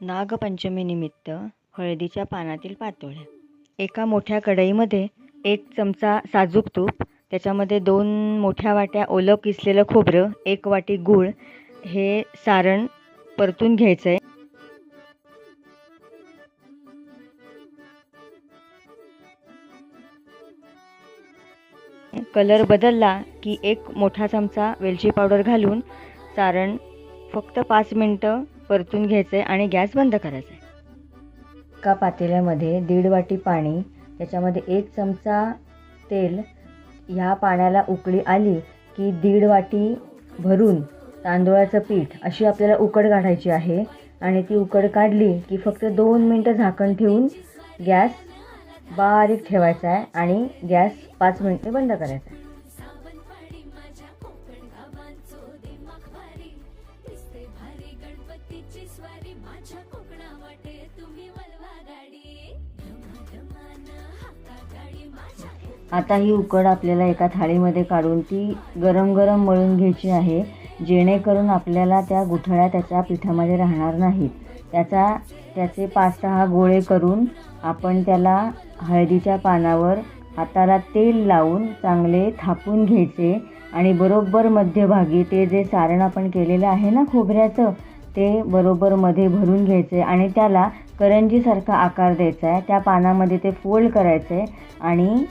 नागपंचमीनिमित्त हळदीच्या पानातील पातोळ्या. एका मोठ्या कढईमध्ये 1 चमचा साजूक तूप, त्याच्यामध्ये 2 मोठ्या वाट्या ओलं किसलेलं खोबरं, 1 वाटी गूळ, हे सारण परतून घ्यायचं आहे. कलर बदलला की 1 मोठा चमचा वेलची पावडर घालून सारण फक्त 5 मिनटं परतून घ्यायचं आहे आणि गॅस बंद करायचा आहे. एका पातेल्यामध्ये 1.5 वाटी पाणी, त्याच्यामध्ये 1 चमचा तेल. ह्या पाण्याला उकळी आली की 1.5 वाटी भरून तांदूळाचं पीठ अशी आपल्याला उकड काढायची आहे. आणि ती उकड काढली की फक्त 2 मिनटं झाकण ठेवून गॅस बारीक ठेवायचा आहे आणि गॅस 5 मिनिटे बंद करायचा आहे. आता ही उकड आपल्याला एका थाळीमध्ये काढून ती गरम गरम मळून घ्यायची आहे, जेणेकरून आपल्याला त्या गुठळ्या त्याच्या पिठामध्ये राहणार नाहीत. त्याचे 5-6 गोळे करून आपण त्याला हळदीच्या पानावर हाताला तेल लावून चांगले थापून घ्यायचे आणि बरोबर मध्यभागी ते जे सारण आपण केलेलं आहे ना खोबऱ्याचं, ते बरोबर मध्ये भरून घ्यायचे आणि त्याला करंजीसारखा आकार द्यायचा आहे. त्या पानामध्ये ते फोल्ड करायचे आणि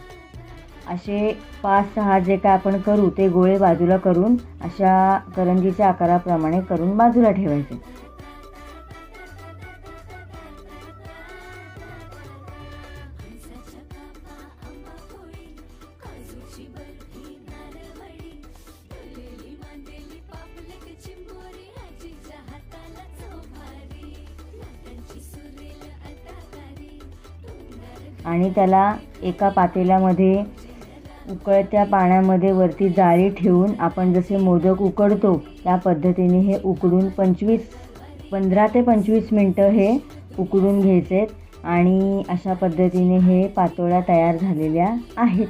असे 5-6 जे काय आपण करू ते गोळे बाजूला करून अशा करंजीच्या आकाराप्रमाणे करून बाजूला ठेवायचे. आणि त्याला एका पातेल्यामध्ये उकळत्या पाण्यामध्ये वरती जाळी ठेवून आपण जसे मोदक उकडतो त्या पद्धतीने हे उकडून 15 ते 25 मिनटं हे उकडून घ्यायचे आणि अशा पद्धतीने हे पातोळ्या तयार झालेल्या आहेत.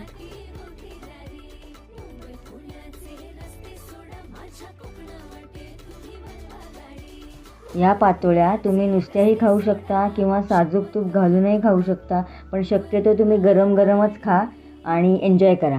या पातोळ्या तुम्ही नुसत्याही खाऊ शकता किंवा साजूक तूप घालूनही खाऊ शकता, पण शक्यतो तुम्ही गरम गरमच खा आणि एन्जॉय करा.